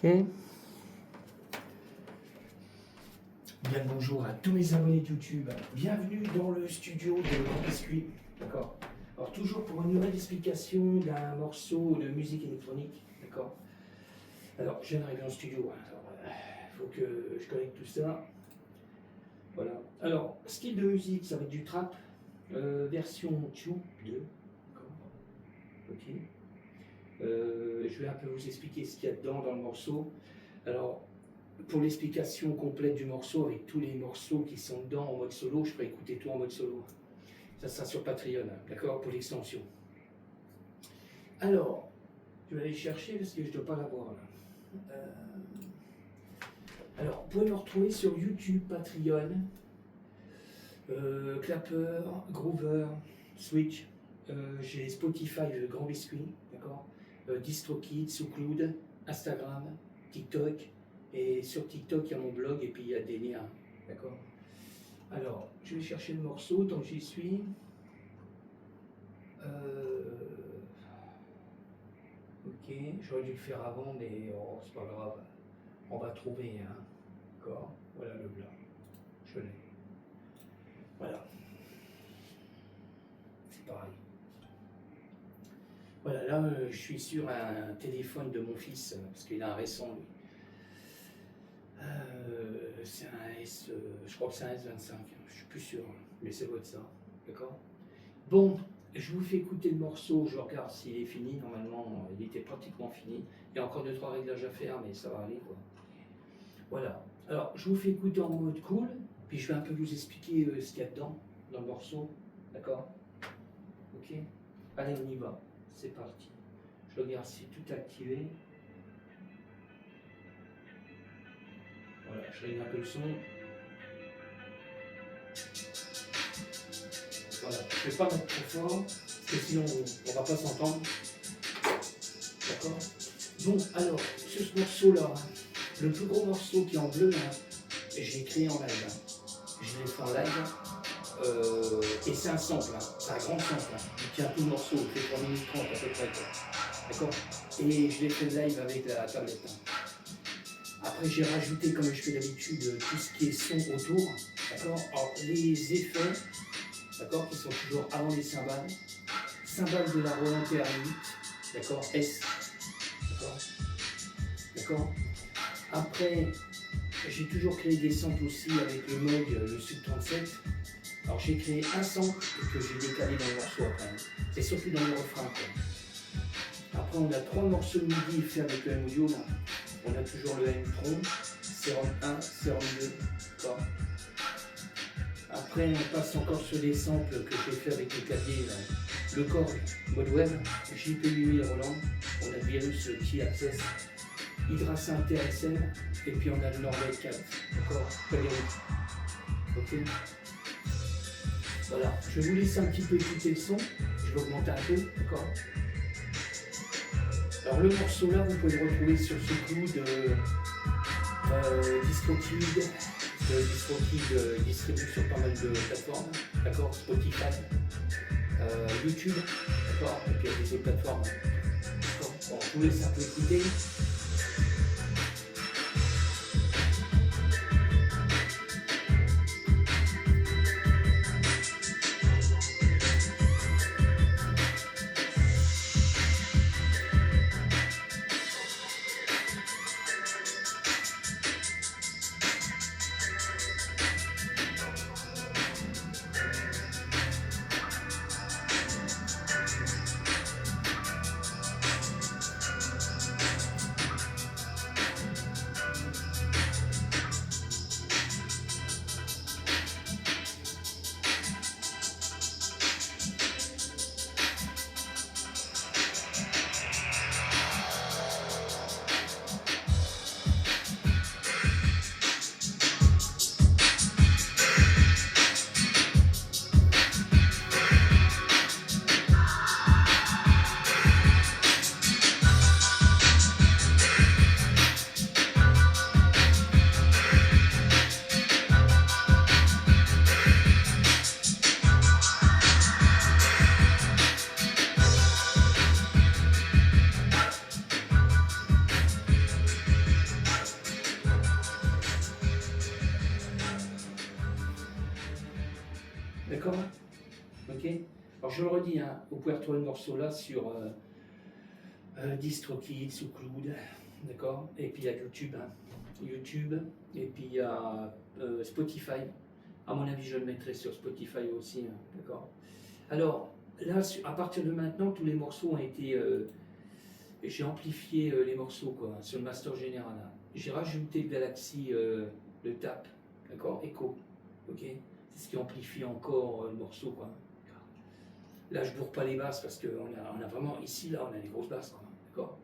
Ok. Bien le bonjour à tous mes abonnés de YouTube. Bienvenue dans le studio de Grand Biscuit. D'accord. Alors toujours pour une nouvelle explication d'un morceau de musique électronique. D'accord. Alors je viens d'arriver dans le studio. Il faut que je connecte tout ça. Voilà. Alors style de musique, ça va être du trap. Version Tube 2. D'accord. Ok. Je vais un peu vous expliquer ce qu'il y a dedans dans le morceau. Alors, pour l'explication complète du morceau, avec tous les morceaux qui sont dedans en mode solo, je ferai écouter tout en mode solo. Ça sera sur Patreon, d'accord, pour l'extension. Alors, je vais aller chercher parce que je ne dois pas l'avoir là. Alors, vous pouvez me retrouver sur YouTube, Patreon, Clapper, Groover, Switch. J'ai Spotify, Grand Biscuit, d'accord, DistroKid, SoundCloud, Instagram, TikTok. Et sur TikTok, il y a mon blog et puis il y a des liens. D'accord. Alors, je vais chercher le morceau tant que j'y suis. Ok, j'aurais dû le faire avant, mais oh, c'est pas grave. On va trouver, hein. D'accord. Voilà le blanc. Je l'ai. Voilà. C'est pareil. Voilà, là, je suis sur un téléphone de mon fils, parce qu'il a un récent, lui. C'est un S, je crois que c'est un S25, je suis plus sûr, mais c'est votre ça, d'accord. Bon, je vous fais écouter le morceau, je regarde s'il est fini, normalement il était pratiquement fini. Il y a encore 2-3 réglages à faire, mais ça va aller quoi. Voilà, alors je vous fais écouter en mode cool, puis je vais un peu vous expliquer ce qu'il y a dedans, dans le morceau, d'accord. Ok, allez on y va, c'est parti. Je regarde si tout est activé. Voilà, je règle un peu le son. Voilà, je ne vais pas mettre trop fort, parce que sinon on ne va pas s'entendre. D'accord. Bon, alors, sur ce morceau-là, le plus gros morceau qui est en bleu, là, je l'ai créé en live. Je l'ai fait en live. Et c'est un sample, c'est un grand sample. Il tient tout le morceau, il fait 3 minutes 30 à peu près. D'accord. Et je l'ai fait live avec la tablette. Après, j'ai rajouté, comme je fais d'habitude, tout ce qui est son autour. D'accord. Alors, les effets, d'accord, qui sont toujours avant les cymbales. Cymbales de la Roland TR8, d'accord, S. D'accord. D'accord. Après, j'ai toujours créé des samples aussi avec le Moog, le Sub 37. Alors, j'ai créé un sample que j'ai décalé dans le morceau après. C'est surtout dans le refrain. Quoi. Après, on a 3 morceaux de MIDI faits avec le M-Audio. On a toujours le M-Tron, Serum 1, Serum 2, d'accord. Après, on passe encore sur des samples que j'ai fait avec le clavier, là. Le Korg mode web, JP8000 Roland, on a Virus Key Access, Hydra Synth TSM, et puis on a le Norway 4, d'accord, ok. Voilà, je vais vous laisser un petit peu écouter le son, je vais augmenter un peu, d'accord. Alors le morceau là, vous pouvez le retrouver sur ce coup de DistroKid. DistroKid distribue sur pas mal de plateformes, d'accord, Spotify, YouTube, d'accord, et puis il y a des autres plateformes. D'accord. Bon, je vous laisse un peu écouter. je le redis, hein, vous pouvez retrouver le morceau là sur DistroKid, SoundCloud, d'accord. Et puis il y a YouTube, hein. YouTube, et puis il y a Spotify. À mon avis, je le mettrai sur Spotify aussi, hein, d'accord. Alors, là, à partir de maintenant, tous les morceaux ont été... j'ai amplifié les morceaux, quoi, sur le master général. Hein. J'ai rajouté le Galaxy, le TAP, d'accord, Echo, ok. C'est ce qui amplifie encore le morceau, quoi. Là, je ne bourre pas les basses parce qu'on a vraiment, ici, là, on a des grosses basses, d'accord.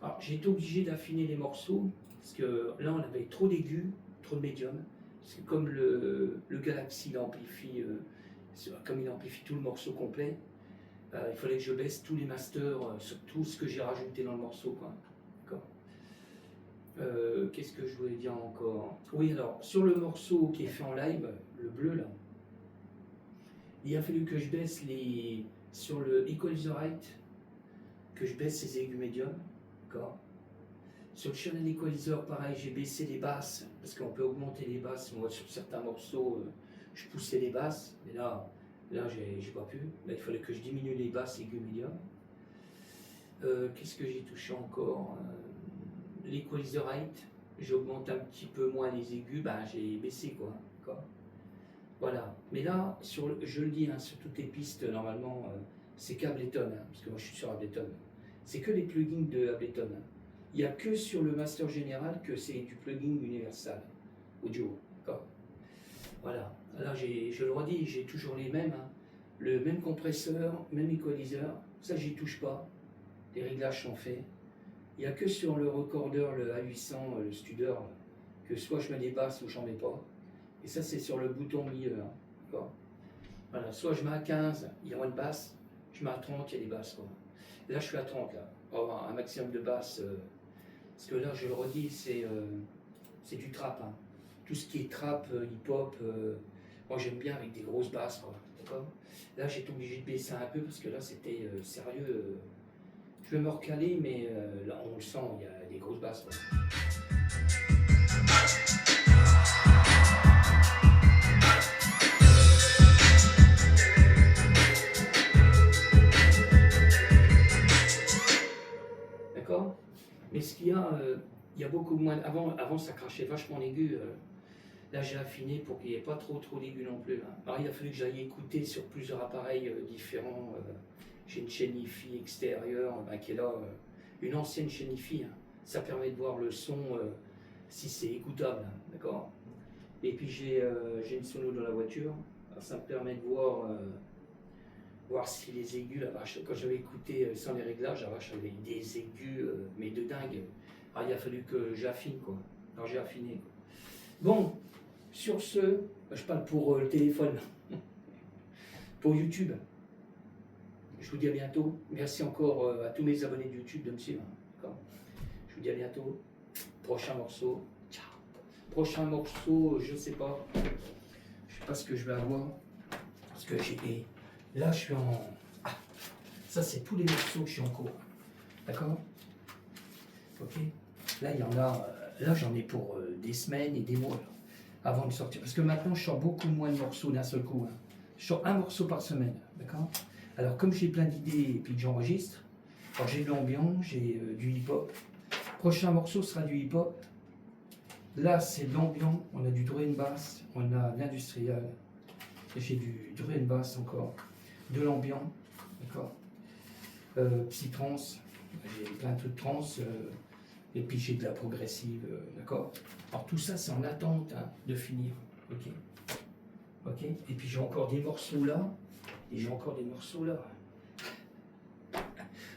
Alors, j'ai été obligé d'affiner les morceaux parce que là, on avait trop d'aigus, trop de médium. Parce que comme le Galaxy il amplifie, comme il amplifie tout le morceau complet, il fallait que je baisse tous les masters sur tout ce que j'ai rajouté dans le morceau, quoi. D'accord. Qu'est-ce que je voulais dire encore? Oui, alors, sur le morceau qui est fait en live, le bleu, là, il a fallu que je baisse sur le Equalizer Right, que je baisse ses aigus médiums, d'accord. Sur le Channel Equalizer, pareil, j'ai baissé les basses, parce qu'on peut augmenter les basses. Moi, sur certains morceaux, je poussais les basses, mais là j'ai pas pu. Là, il fallait que je diminue les basses aigus médium. Qu'est-ce que j'ai touché encore? L'Equalizer Right, j'augmente un petit peu moins les aigus, ben, j'ai baissé, quoi. Voilà. Mais là, je le dis, hein, sur toutes les pistes, normalement, c'est qu'Ableton, hein, parce que moi je suis sur Ableton. C'est que les plugins de Ableton. Hein. Il n'y a que sur le master général que c'est du plugin universal, audio. Voilà. Là, je le redis, j'ai toujours les mêmes. Hein. Le même compresseur, même equalizer. Ça, j'y touche pas. Les réglages sont faits. Il n'y a que sur le recorder, le A800, le Studer, que soit je mets des basses ou j'en mets pas. Et ça, c'est sur le bouton milieu. Hein. Voilà. Soit je mets à 15, il y aura une basse. Je mets à 30, il y a des basses. Quoi. Là, je suis à 30, là. Pour avoir un maximum de basses. Parce que là, je le redis, c'est du trap. Hein. Tout ce qui est trap, hip-hop, moi j'aime bien avec des grosses basses. D'accord. Là, j'ai été obligé de baisser un peu parce que là, c'était sérieux. Je vais me recaler, mais là, on le sent, il y a des grosses basses. Quoi. D'accord. Mais ce qu'il y a, il y a beaucoup moins. Avant, ça crachait vachement aigu. Là, j'ai affiné pour qu'il n'y ait pas trop d'aigus non plus. Hein. Alors, il a fallu que j'aille écouter sur plusieurs appareils différents. J'ai une chaîne hi-fi extérieure qui est là, une ancienne chaîne hi-fi. Hein. Ça permet de voir le son si c'est écoutable, hein, d'accord. Et puis j'ai une sono dans la voiture. Alors, ça me permet de voir si les aigus, la vache, quand j'avais écouté sans les réglages, la vache avait des aigus, mais de dingue. Alors, il a fallu que j'affine, quoi. Alors j'ai affiné, quoi. Bon, sur ce, je parle pour le téléphone, pour YouTube. Je vous dis à bientôt. Merci encore à tous mes abonnés de YouTube de me suivre. Je vous dis à bientôt. Prochain morceau. Ciao. Prochain morceau, je sais pas. Je sais pas ce que je vais avoir. Parce que j'ai... Là, je suis en... Ah, ça, c'est tous les morceaux que je suis en cours. D'accord. Ok. Là, il y en a... Là, j'en ai pour des semaines et des mois. Là, avant de sortir. Parce que maintenant, je sors beaucoup moins de morceaux d'un seul coup. Hein. Je sors un morceau par semaine. D'accord. Alors, comme j'ai plein d'idées et puis que j'enregistre, alors j'ai de l'ambiance, j'ai du hip-hop. Prochain morceau sera du hip-hop. Là, c'est de l'ambiance, on a du drum and bass, on a de l'industriel. J'ai du drum and bass encore, de l'ambiance, d'accord. Psy-trance, j'ai plein de trucs trans, et puis j'ai de la progressive, d'accord. Alors tout ça, c'est en attente hein, de finir, ok. Ok. Et puis j'ai encore des morceaux là. Et j'ai encore des morceaux là.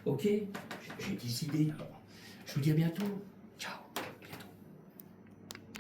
Ok, j'ai des idées. Alors, je vous dis à bientôt.